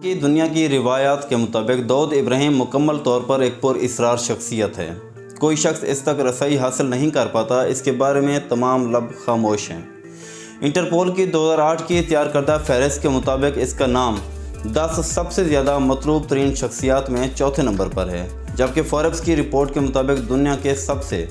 की दुनिया की रिवायात के मुताबिक दाऊद इब्राहिम मुकम्मल तौर पर एक पुरअसरार शख्सियत है। कोई शख्स इस तक रसाई हासिल नहीं कर पाता, इसके बारे में तमाम लब खामोश हैं। इंटरपोल की 2008 की तैयार करदा फहरिस्त के मुताबिक इसका नाम 10 सबसे ज़्यादा मतलूब तरीन शख्सियात में चौथे नंबर पर है, जबकि फोर्ब्स की रिपोर्ट के मुताबिक दुनिया के सबसे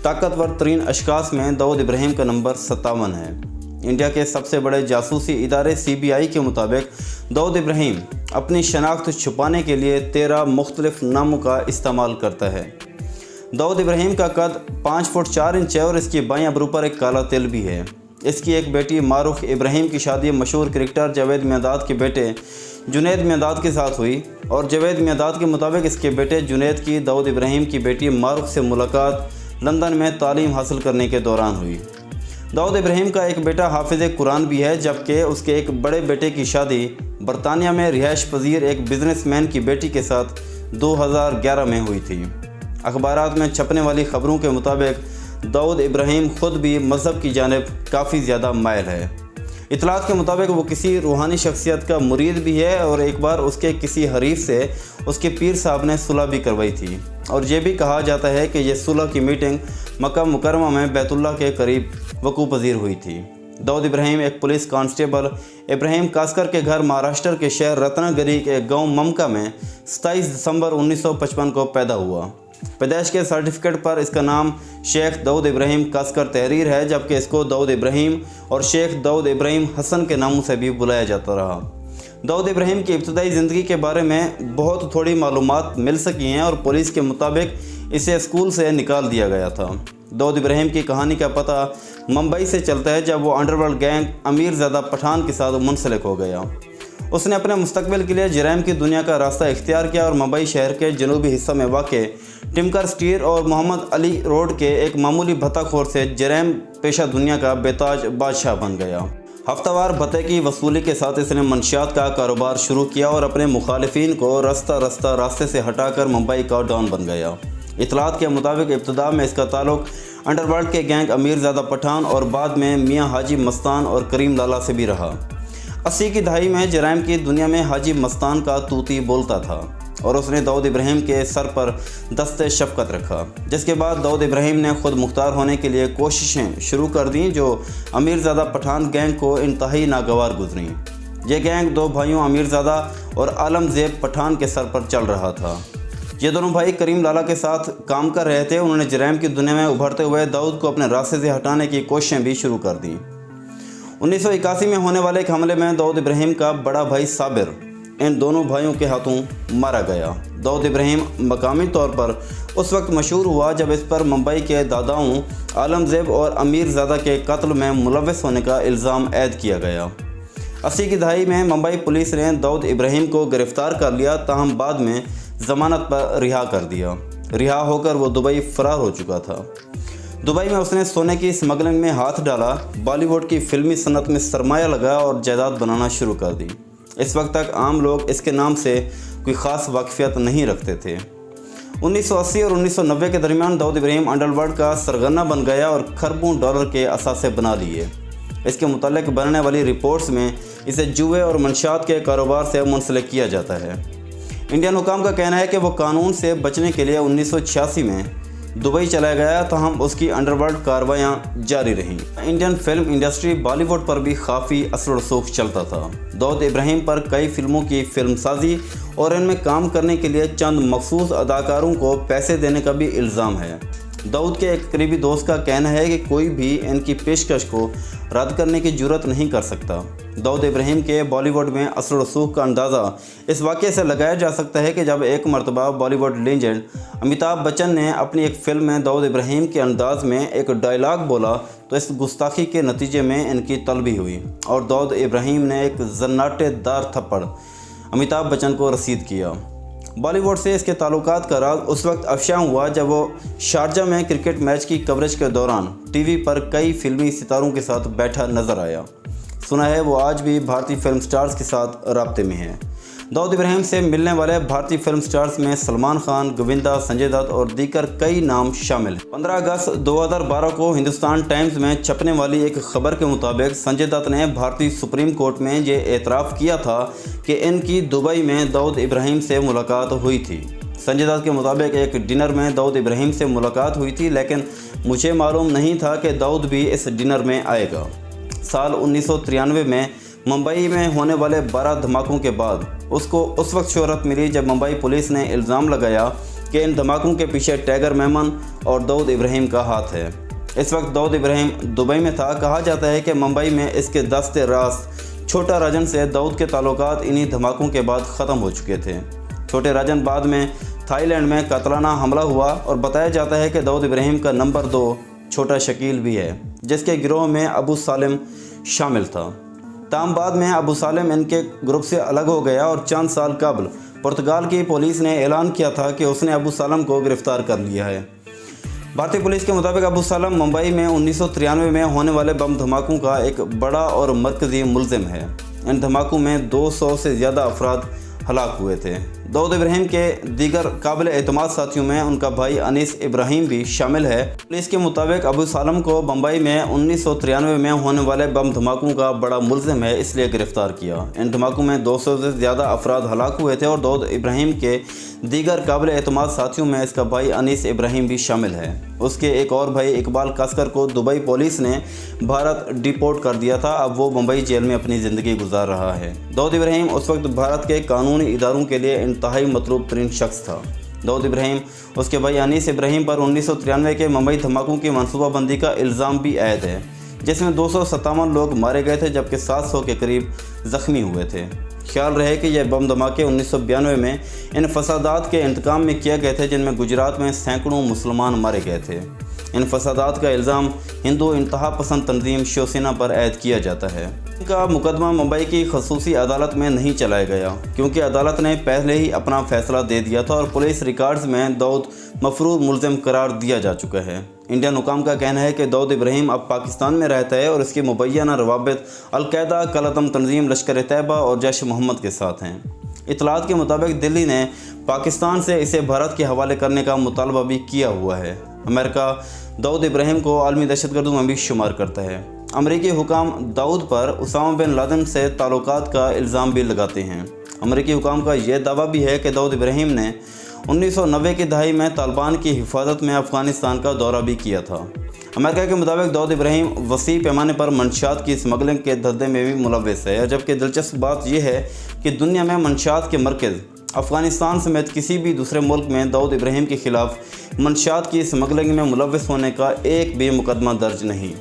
ताकतवर तरीन अशखास में दाऊद इब्राहिम का नंबर 57 है। इंडिया के सबसे बड़े जासूसी इदारे CBI के मुताबिक दाऊद इब्राहिम अपनी शनाख्त छुपाने के लिए 13 मुख्तलिफ नामों का इस्तेमाल करता है। दाऊद इब्राहिम का कद 5 फुट 4 इंच है और इसकी बाईं अबरू पर एक काला तिल भी है। इसकी एक बेटी मारूख इब्राहिम की शादी मशहूर क्रिकेटर जावेद मियांदाद के बेटे जुनैद मियांदाद के साथ हुई और जावेद मियांदाद के मुताबिक इसके बेटे जुनैद की दाऊद इब्राहिम की बेटी मारूख से मुलाकात लंदन में तालीम हासिल करने के दौरान हुई। दाऊद इब्राहिम का एक बेटा हाफिज़ कुरान भी है, जबकि उसके एक बड़े बेटे की शादी बरतानिया में रिहाइश पजीर एक बिजनेसमैन की बेटी के साथ 2011 में हुई थी। अखबारात में छपने वाली खबरों के मुताबिक दाऊद इब्राहिम ख़ुद भी मज़हब की जानिब काफ़ी ज़्यादा मायल है। इतलात के मुताबिक वो किसी रूहानी शख्सियत का मुरीद भी है और एक बार उसके किसी हरीफ से उसके पीर साहब ने सुलह भी करवाई थी और ये भी कहा जाता है कि यह सुलह की मीटिंग मक्का मुकरमा में बैतुल्लाह के करीब वकूअ पजीर हुई थी। दाऊद इब्राहिम एक पुलिस कांस्टेबल इब्राहिम कास्कर के घर महाराष्ट्र के शहर रत्नागिरी के गांव ममका में 27 दिसंबर 1955 को पैदा हुआ। पैदाइश के सर्टिफिकेट पर इसका नाम शेख दाऊद इब्राहिम कास्कर तहरीर है, जबकि इसको दाऊद इब्राहिम और शेख दाऊद इब्राहिम हसन के नामों से भी बुलाया जाता रहा। दाऊद इब्राहिम की इब्तदाई ज़िंदगी के बारे में बहुत थोड़ी मालूमात मिल सकी हैं और पुलिस के मुताबिक इसे स्कूल से निकाल दिया गया था। दाऊद इब्राहिम की कहानी का पता मुंबई से चलता है, जब वो अंडरवर्ल्ड गैंग अमीरज़ादा पठान के साथ मुंसलिक हो गया। उसने अपने मुस्तकबिल के लिए जराइम की दुनिया का रास्ता इख्तियार किया और मुंबई शहर के जनूबी हिस्से में वाक़े टिमकर स्ट्रीट और मोहम्मद अली रोड के एक मामूली भत्ताखोर से जराइम पेशा दुनिया का बेताज बादशाह बन गया। हफ्तावार भत्ते की वसूली के साथ इसने मंशियात का कारोबार शुरू किया और अपने मुखालिफिन को रास्ते से हटाकर मुंबई का डॉन बन गया। इतलात के मुताबिक इब्तिदा में इसका ताल्लुक अंडरवर्ल्ड के गैंग अमीरज़ादा पठान और बाद में मियाँ हाजी मस्तान और करीम लाला से भी रहा। 80 की दहाई में जराइम की दुनिया में हाजी मस्तान का तूती बोलता था और उसने दाऊद इब्राहिम के सर पर दस्ते शफ़क़त रखा, जिसके बाद दाऊद इब्राहिम ने ख़ुद मुख्तार होने के लिए कोशिशें शुरू कर दी, जो अमीरज़ादा पठान गैंग को इंतहाई नागवार गुजरी। ये गैंग 2 भाइयों अमीरज़ादा और आलमज़ेब पठान के सर पर चल रहा था। ये दोनों भाई करीम लाला के साथ काम कर रहे थे। उन्होंने जराइम की दुनिया में उभरते हुए दाऊद को अपने रास्ते से हटाने की कोशिशें भी शुरू कर दी। 1981 में होने वाले एक हमले में दाऊद इब्राहिम का बड़ा भाई साबिर इन दोनों भाइयों के हाथों मारा गया। दाऊद इब्राहिम मकामी तौर पर उस वक्त मशहूर हुआ जब इस पर मुंबई के दादाओं आलमज़ेब और अमीरज़ादा के कत्ल में मुलव्वस होने का इल्ज़ाम ऐद किया गया। 80 की दहाई में मुंबई पुलिस ने दाऊद इब्राहिम को गिरफ़्तार कर लिया, ताहम बाद में ज़मानत पर रिहा कर दिया। रिहा होकर वो दुबई फ़रार हो चुका था। दुबई में उसने सोने की स्मगलिंग में हाथ डाला, बॉलीवुड की फ़िल्मी सनत में सरमाया लगाया और जायदाद बनाना शुरू कर दी। इस वक्त तक आम लोग इसके नाम से कोई ख़ास वाक़फ़ियत नहीं रखते थे। 1980 और 1990 के दरमियान दाऊद इब्राहिम अंडरवर्ल्ड का सरगना बन गया और खरबों डॉलर के असासे बना लिए। इसके मुतालिक बनने वाली रिपोर्ट्स में इसे जुए और मंशियात के कारोबार से मुंसलिक किया जाता है। इंडियन हुकाम का कहना है कि वो कानून से बचने के लिए 1986 में दुबई चला गया, ताहम उसकी अंडरवर्ल्ड कार्रवाइयाँ जारी रहीं। इंडियन फिल्म इंडस्ट्री बॉलीवुड पर भी काफ़ी असर रसूख चलता था। दाऊद इब्राहिम पर कई फिल्मों की फिल्मसाजी और इनमें काम करने के लिए चंद मखसूस अदाकारों को पैसे देने का भी इल्ज़ाम है। दाऊद के एक करीबी दोस्त का कहना है कि कोई भी इनकी पेशकश को रद्द करने की जुर्रत नहीं कर सकता। दाऊद इब्राहिम के बॉलीवुड में असर रसूख का अंदाज़ा इस वाक़े से लगाया जा सकता है कि जब एक मरतबा बॉलीवुड लेजेंड अमिताभ बच्चन ने अपनी एक फ़िल्म में दाऊद इब्राहिम के अंदाज़ में एक डायलॉग बोला तो इस गुस्ताखी के नतीजे में इनकी तलबी हुई और दाऊद इब्राहिम ने एक जन्नाटेदार थप्पड़ अमिताभ बच्चन को रसीद किया। बॉलीवुड से इसके ताल्लुकात का राज उस वक्त अफशा हुआ जब वो शारजा में क्रिकेट मैच की कवरेज के दौरान टीवी पर कई फिल्मी सितारों के साथ बैठा नजर आया। सुना है वो आज भी भारतीय फिल्म स्टार्स के साथ राब्ते में है। दाऊद इब्राहिम से मिलने वाले भारतीय फिल्म स्टार्स में सलमान खान, गोविंदा, संजय दत्त और दीगर कई नाम शामिल हैं। 15 अगस्त 2012 को हिंदुस्तान टाइम्स में छपने वाली एक खबर के मुताबिक संजय दत्त ने भारतीय सुप्रीम कोर्ट में ये एतराफ़ किया था कि इनकी दुबई में दाऊद इब्राहिम से मुलाकात हुई थी। संजय दत्त के मुताबिक एक डिनर में दाऊद इब्राहिम से मुलाकात हुई थी, लेकिन मुझे मालूम नहीं था कि दाऊद भी इस डिनर में आएगा। साल 1993 में मुंबई में होने वाले 12 धमाकों के बाद उसको उस वक्त शोहरत मिली जब मुंबई पुलिस ने इल्ज़ाम लगाया कि इन धमाकों के पीछे टाइगर मेमन और दाऊद इब्राहिम का हाथ है। इस वक्त दाऊद इब्राहिम दुबई में था। कहा जाता है कि मुंबई में इसके दस्ते रास्त छोटा राजन से दाऊद के ताल्लुकात इन्हीं धमाकों के बाद ख़त्म हो चुके थे। छोटे राजन बाद में थाईलैंड में कातलाना हमला हुआ और बताया जाता है कि दाऊद इब्राहिम का नंबर 2 छोटा शकील भी है, जिसके गिरोह में अबू सालिम शामिल था। ताम बाद में अबू सालिम इनके ग्रुप से अलग हो गया और चंद साल कबल पुर्तगाल की पुलिस ने ऐलान किया था कि उसने अबू सालिम को गिरफ्तार कर लिया है। भारतीय पुलिस के मुताबिक अबू सालिम मुंबई में 1993 में होने वाले बम धमाकों का एक बड़ा और मरकज़ी मुलज़िम है। इन धमाकों में 200 से ज़्यादा अफराद हलाक हुए थे। दाऊद इब्राहिम के दीगर काबिल एतमाद साथियों में उनका भाई अनीस इब्राहिम भी शामिल है। पुलिस के मुताबिक अबू सालिम को मुंबई में 1993 में होने वाले बम धमाकों का बड़ा मुलज़िम है, इसलिए गिरफ्तार किया। इन धमाकों में 200 से ज़्यादा अफराद हलाक हुए थे और दाऊद इब्राहिम के दीगर काबिल एतमाद साथियों में इसका भाई अनीस इब्राहिम भी शामिल है। उसके एक और भाई इकबाल कास्कर को दुबई पुलिस ने भारत डिपोर्ट कर दिया था। अब वो मुंबई जेल में अपनी ज़िंदगी गुजार रहा है। दाऊद इब्राहिम उस वक्त भारत के कानूनी इदारों के लिए इंतहाई मतलूब तरीन शख्स था। दाऊद इब्राहिम उसके भाई अनीस इब्राहिम पर 1993 के मुंबई धमाकों की मनसूबाबंदी का इल्ज़ाम भी आयद है, जिसमें 257 लोग मारे गए थे जबकि 700 के करीब ज़ख्मी हुए थे। ख्याल रहे कि यह बम धमाके 1992 में इन फसादात के इंतकाम में किए गए थे, जिनमें गुजरात में सैकड़ों मुसलमान मारे गए थे। इन फसादात का इल्ज़ाम हिंदू इंतहा पसंद तंजीम शिवसेना पर ऐद किया जाता है। इनका मुकदमा मुंबई की खसूसी अदालत में नहीं चलाया गया, क्योंकि अदालत ने पहले ही अपना फैसला दे दिया था और पुलिस रिकॉर्ड्स में दाऊद मफरूर मुलज़िम करार दिया जा चुका है। इंडियन हुकाम का कहना है कि दाऊद इब्राहिम अब पाकिस्तान में रहता है और इसकी मुबैना रवाबित अलकायदा, कलअदम तंजीम, लश्कर तैयबा और जैश मोहम्मद के साथ हैं। इतलात के मुताबिक दिल्ली ने पाकिस्तान से इसे भारत के हवाले करने का मुतालबा भी किया हुआ है। अमेरिका दाऊद इब्राहिम को आलमी दहशतगर्दों में भी शुमार करता है। अमेरिकी हुकाम दाऊद पर उसामा बिन लादेन से ताल्लुकात का इल्ज़ाम भी लगाते हैं। अमेरिकी हुकाम का यह दावा भी है कि दाऊद इब्राहिम ने 1990 की दहाई में तालिबान की हिफाजत में अफ़गानिस्तान का दौरा भी किया था। अमेरिका के मुताबिक दाऊद इब्राहिम वसी पैमाने पर मंशियात की स्मगलिंग के धंधे में भी मुलव्वस है। जबकि दिलचस्प बात यह है कि दुनिया में मंशियात के मरकज़ अफ़गानिस्तान समेत किसी भी दूसरे मुल्क में दाऊद इब्राहिम के ख़िलाफ़ मंशियात की स्मगलिंग में मुलव्वस होने का एक भी मुकदमा दर्ज नहीं।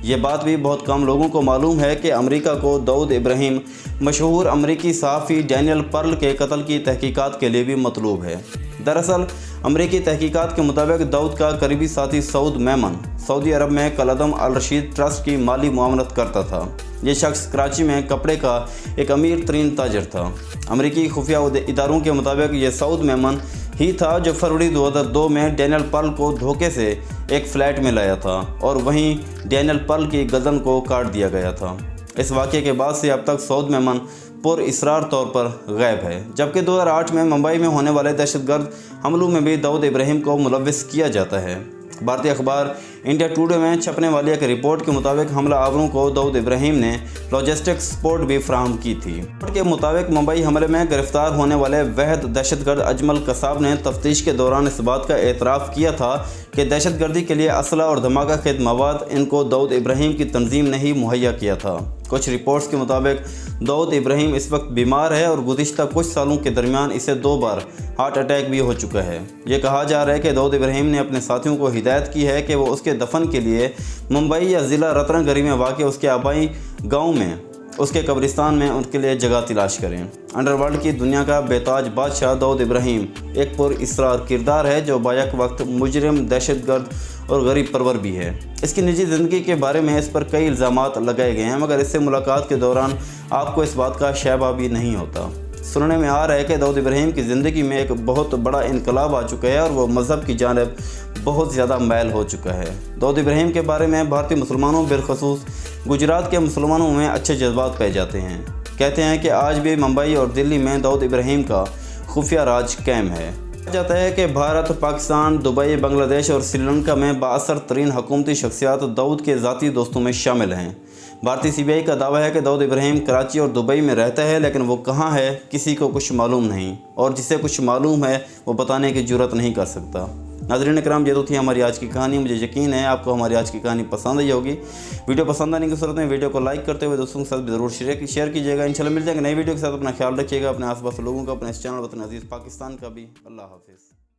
ये बात भी बहुत कम लोगों को मालूम है कि अमेरिका को दाऊद इब्राहिम मशहूर अमेरिकी सहाफ़ी डैनियल पर्ल के कत्ल की तहकीकात के लिए भी मतलूब है। दरअसल अमेरिकी तहकीकात के मुताबिक दाऊद का करीबी साथी सऊद मेमन सऊदी अरब में कलअदम अल रशीद ट्रस्ट की माली मुआमलत करता था। ये शख्स कराची में कपड़े का एक अमीर तरीन ताजर था। अमेरिकी खुफिया इदारों के मुताबिक ये सऊद मेमन ही था जो फरवरी 2002 में डैनियल पर्ल को धोखे से एक फ़्लैट में लाया था और वहीं डैनियल पर्ल की गर्दन को काट दिया गया था। इस वाक़े के बाद से अब तक सऊद मेमन पुरइसरार तौर पर गायब है। जबकि 2008 में मुंबई में होने वाले दहशतगर्द हमलों में भी दाऊद इब्राहिम को मुलव्वस किया जाता है। भारतीय अखबार इंडिया टुडे में छपने वाली एक रिपोर्ट के मुताबिक हमला आवरों को दाऊद इब्राहिम ने लॉजिस्टिक सपोर्ट भी फराहम की थी। रिपोर्ट के मुताबिक मुंबई हमले में गिरफ्तार होने वाले वहद दहशतगर्द अजमल कसाब ने तफ्तीश के दौरान इस बात का एतराफ़ किया था कि दहशतगर्दी के लिए असला और धमाका खेद मवाद इनको दाऊद इब्राहिम की तंजीम ने ही मुहैया किया था। कुछ रिपोर्ट्स के मुताबिक दाऊद इब्राहिम इस वक्त बीमार है और गुज़िश्ता कुछ सालों के दरमियान इसे 2 बार हार्ट अटैक भी हो चुका है। ये कहा जा रहा है कि दाऊद इब्राहिम ने अपने साथियों को हिदायत की है कि वो उसके दफन के लिए मुंबई या ज़िला रत्नागिरी में वाक़ उसके आबाई गाँव में उसके कब्रिस्तान में उनके लिए जगह तलाश करें। अंडरवर्ल्ड की दुनिया का बेताज बादशाह दाऊद इब्राहिम एक पुरइसरार किरदार है जो बायक वक्त मुजरिम, दहशतगर्द और गरीब परवर भी है। इसकी निजी ज़िंदगी के बारे में इस पर कई इल्ज़ामात लगाए गए हैं, मगर इससे मुलाकात के दौरान आपको इस बात का शैबा भी नहीं होता। सुनने में आ रहा है कि दाऊद इब्राहिम की ज़िंदगी में एक बहुत बड़ा इनकलाब आ चुका है और वो मज़हब की जानिब बहुत ज़्यादा मैल हो चुका है। दाऊद इब्राहिम के बारे में भारतीय मुसलमानों बिलखसूस गुजरात के मुसलमानों में अच्छे जज्बात पाए जाते हैं। कहते हैं कि आज भी मुंबई और दिल्ली में दाऊद इब्राहिम का खुफिया राज कायम है। कहा जाता है कि भारत, पाकिस्तान, दुबई, बांग्लादेश और श्रीलंका में बाअसर तरीन हुकूमती शख्सियात दाऊद के ज़ाती दोस्तों में शामिल हैं। भारतीय CBI का दावा है कि दाऊद इब्राहिम कराची और दुबई में रहता है, लेकिन वो कहाँ है किसी को कुछ मालूम नहीं, और जिसे कुछ मालूम है वो बताने की जुर्रत नहीं कर सकता। नाज़रीन इकराम, ये तो थी हमारी आज की कहानी। मुझे यकीन है आपको हमारी आज की कहानी पसंद आई होगी। वीडियो पसंद आने की सूरत में वीडियो को लाइक करते हुए दोस्तों के साथ भी ज़रूर शेयर कीजिएगा। इंशाल्लाह मिल जाएगा नई वीडियो के साथ। अपना ख्याल रखिएगा, अपने आस पास लोगों का, अपने इस चैनल वतन अजीज़ पाकिस्तान का भी। अल्लाह हाफिज़।